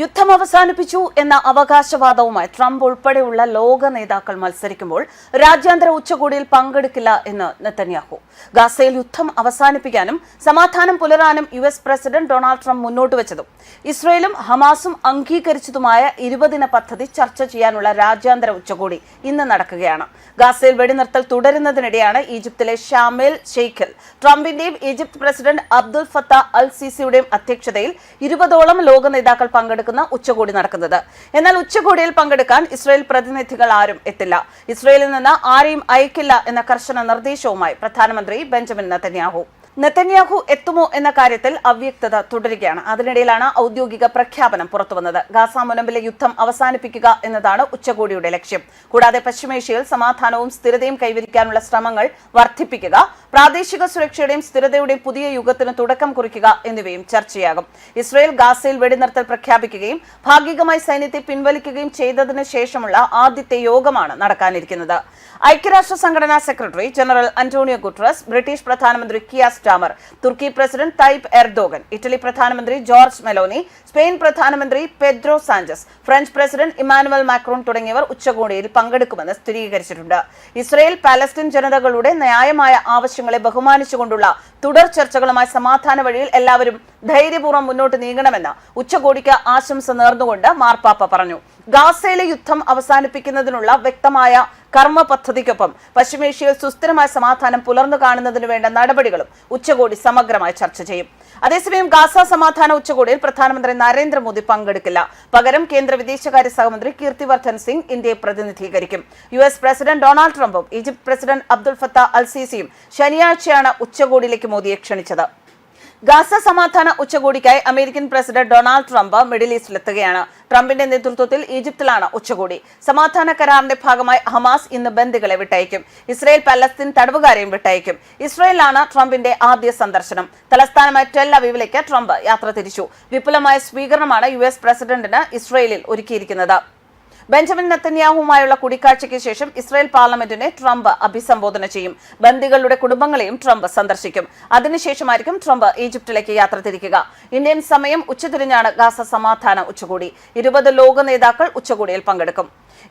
യുദ്ധം അവസാനിപ്പിച്ചു എന്ന അവകാശവാദവുമായി ട്രംപ് ഉൾപ്പെടെയുള്ള ലോക നേതാക്കൾ മത്സരിക്കുമ്പോൾ രാജ്യാന്തര ഉച്ചകോടിയിൽ പങ്കെടുക്കില്ല എന്ന് നെതന്യാഹു. ഗാസയിൽ യുദ്ധം അവസാനിപ്പിക്കാനും സമാധാനം പുലരാനും US പ്രസിഡന്റ് ഡൊണാൾഡ് ട്രംപ് മുന്നോട്ട് വെച്ചതും ഇസ്രയേലും ഹമാസും അംഗീകരിച്ചതുമായ 20-ദിന പദ്ധതി ചർച്ച ചെയ്യാനുള്ള രാജ്യാന്തര ഉച്ചകോടി ഇന്ന് നടക്കുകയാണ്. ഗാസയിൽ വെടിനിർത്തൽ തുടരുന്നതിനിടെയാണ് ഈജിപ്തിലെ ഷാമേൽ ഷെയ്ഖിൽ ട്രംപിന്റെയും ഈജിപ്ത് പ്രസിഡന്റ് അബ്ദുൽ ഫത്താഹ് അൽ സിസിയുടെയും അധ്യക്ഷതയിൽ 20ഓളം ലോക നേതാക്കൾ പങ്കെടുക്കുന്ന ഉച്ചകോടി നടക്കുന്നത്. എന്നാൽ ഉച്ചകോടിയിൽ പങ്കെടുക്കാൻ ഇസ്രയേൽ പ്രതിനിധികൾ ആരും എത്തില്ല. ഇസ്രയേലിൽ നിന്ന് ആരെയും അയക്കില്ല എന്ന കർശന നിർദ്ദേശവുമായി പ്രധാനമന്ത്രി ബെഞ്ചമിൻ നെതന്യാഹു എത്തുമോ എന്ന കാര്യത്തിൽ അവ്യക്തത തുടരുകയാണ്. അതിനിടയിലാണ് ഔദ്യോഗിക പ്രഖ്യാപനം പുറത്തുവന്നത്. ഗാസ മുനമ്പിലെ യുദ്ധം അവസാനിപ്പിക്കുക എന്നതാണ് ഉച്ചകോടിയുടെ ലക്ഷ്യം. കൂടാതെ പശ്ചിമേഷ്യയിൽ സമാധാനവും സ്ഥിരതയും കൈവരിക്കാനുള്ള ശ്രമങ്ങൾ വർദ്ധിപ്പിക്കുക, പ്രാദേശിക സുരക്ഷയുടെയും സ്ഥിരതയുടെയും പുതിയ യുഗത്തിന് തുടക്കം കുറിക്കുക എന്നിവയും ചർച്ചയാകും. ഇസ്രയേൽ ഗാസയിൽ വെടിനിർത്തൽ പ്രഖ്യാപിക്കുകയും ഭാഗികമായി സൈന്യത്തെ പിൻവലിക്കുകയും ചെയ്തതിനു ശേഷമുള്ള ആദ്യത്തെ യോഗമാണ് നടക്കാനിരിക്കുന്നത്. ഐക്യരാഷ്ട്ര സംഘടനാ secretary general Antonio Guterres, British പ്രധാനമന്ത്രി കിയർ സ്റ്റാമർ, തുർക്കി പ്രസിഡന്റ് തയ്യിപ് എർദോഗൻ, ഇറ്റലി പ്രധാനമന്ത്രി ജോർജ് മെലോനി, സ്പെയിൻ പ്രധാനമന്ത്രി Pedro Sanchez, French president Emmanuel Macron തുടങ്ങിയവർ ഉച്ചകോടിയിൽ പങ്കെടുക്കുമെന്ന് സ്ഥിരീകരിച്ചിട്ടുണ്ട്. ഇസ്രയേൽ പാലസ്തീൻ ജനതകളുടെ ന്യായമായ ആവശ്യങ്ങളെ ബഹുമാനിച്ചുകൊണ്ടുള്ള തുടർ ചർച്ചകളുമായി സമാധാന വഴിയിൽ എല്ലാവരും ധൈര്യപൂർവ്വം മുന്നോട്ട് നീങ്ങണമെന്ന് ഉച്ചകോടിക്ക് ആശംസ നേർന്നുകൊണ്ട് മാർപ്പാപ്പ പറഞ്ഞു. ഗാസയിലെ യുദ്ധം അവസാനിപ്പിക്കുന്നതിനുള്ള വ്യക്തമായ കർമ്മ പദ്ധതിക്കൊപ്പം പശ്ചിമേഷ്യയിൽ സുസ്ഥിരമായ സമാധാനം പുലർന്നു കാണുന്നതിന് വേണ്ട നടപടികളും ഉച്ചകോടി സമഗ്രമായി ചർച്ച ചെയ്യും. അതേസമയം ഗാസ സമാധാന ഉച്ചകോടിയിൽ പ്രധാനമന്ത്രി നരേന്ദ്രമോദി പങ്കെടുക്കില്ല. പകരം കേന്ദ്ര വിദേശകാര്യ സഹമന്ത്രി കീർത്തിവർദ്ധൻ സിംഗ് ഇന്ത്യയെ പ്രതിനിധീകരിക്കും. US പ്രസിഡന്റ് ഡൊണാൾഡ് ട്രംപും Egypt president Abdul Fattah al സിസിയും ശനിയാഴ്ചയാണ് ഉച്ചകോടിയിലേക്ക് മോദിയെ ക്ഷണിച്ചത്. ഗാസ സമാധാന ഉച്ചകോടിക്കായി American president Donald Trump Middle ഈസ്റ്റിലെത്തുകയാണ്. ട്രംപിന്റെ നേതൃത്വത്തിൽ ഈജിപ്തിലാണ് ഉച്ചകോടി. സമാധാന കരാറിന്റെ ഭാഗമായി ഹമാസ് ഇന്ന് ബന്ദികളെ വിട്ടയക്കും. Israel Palestine തടവുകാരെയും വിട്ടയക്കും. ഇസ്രയേലിലാണ് ട്രംപിന്റെ ആദ്യ സന്ദർശനം. തലസ്ഥാനമായ ടെൽ അവീവിലേക്ക് ട്രംപ് യാത്ര തിരിച്ചു. വിപുലമായ സ്വീകരണമാണ് US പ്രസിഡന്റിന് ഇസ്രയേലിൽ ഒരുക്കിയിരിക്കുന്നത്. ബെഞ്ചമിൻ നെതന്യാഹുവുമായുള്ള കൂടിക്കാഴ്ചയ്ക്ക് ശേഷം ഇസ്രായേൽ പാർലമെന്റിനെ ട്രംപ് അഭിസംബോധന ചെയ്യും. ബന്ദികളുടെ കുടുംബങ്ങളെയും ട്രംപ് സന്ദർശിക്കും. അതിനുശേഷമായിരിക്കും ട്രംപ് ഈജിപ്തിലേക്ക് യാത്ര തിരിക്കുക. ഇന്ത്യൻ സമയം ഉച്ചതിരിഞ്ഞാണ് ഗാസ സമാധാന ഉച്ചകോടി. 20 ലോക നേതാക്കൾ ഉച്ചകോടിയിൽ പങ്കെടുക്കും.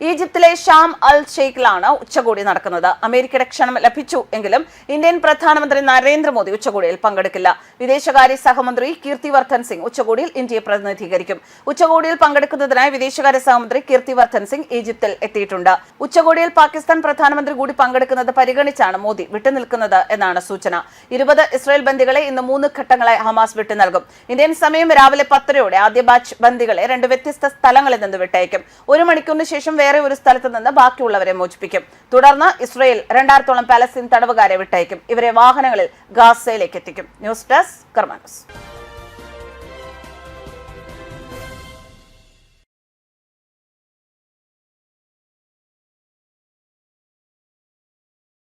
ഈജിപ്തിലെ ഷാം അൽ ഷെയ്ഖിലാണ് ഉച്ചകോടി നടക്കുന്നത്. അമേരിക്കയുടെ ക്ഷണം ലഭിച്ചു എങ്കിലും ഇന്ത്യൻ പ്രധാനമന്ത്രി നരേന്ദ്രമോദി ഉച്ചകോടിയിൽ പങ്കെടുക്കില്ല. വിദേശകാര്യ സഹമന്ത്രി കീർത്തിവർദ്ധൻ സിംഗ് ഉച്ചകോടിയിൽ ഇന്ത്യയെ പ്രതിനിധീകരിക്കും. ഉച്ചകോടിയിൽ പങ്കെടുക്കുന്നതിനായി വിദേശകാര്യ സഹമന്ത്രി കീർത്തിവർദ്ധൻ സിംഗ് ഈജിപ്തിൽ എത്തിയിട്ടുണ്ട്. ഉച്ചകോടിയിൽ പാകിസ്ഥാൻ പ്രധാനമന്ത്രി കൂടി പങ്കെടുക്കുന്നത് പരിഗണിച്ചാണ് മോദി വിട്ടുനിൽക്കുന്നത് എന്നാണ് സൂചന. 20 ഇസ്രായേൽ ബന്ദികളെ ഇന്ന് 3 ഘട്ടങ്ങളായി ഹമാസ് വിട്ടുനൽകും. ഇന്ത്യൻ സമയം രാവിലെ 10:30 ആദ്യ ബാച്ച് ബന്ദികളെ 2 വ്യത്യസ്ത സ്ഥലങ്ങളിൽ നിന്ന് വിട്ടയക്കും. 1 മണിക്കൂറിന് ശേഷം വേറെ ഒരു സ്ഥലത്ത് നിന്ന് ബാക്കിയുള്ളവരെ മോചിപ്പിക്കും. തുടർന്ന് ഇസ്രയേൽ 2000ഓളം പാലസ്തീൻ തടവുകാരെ വിട്ടയക്കും. ഇവരെ വാഹനങ്ങളിൽ ഗാസയിലേക്ക് എത്തിക്കും. News desk കർമാനസ്.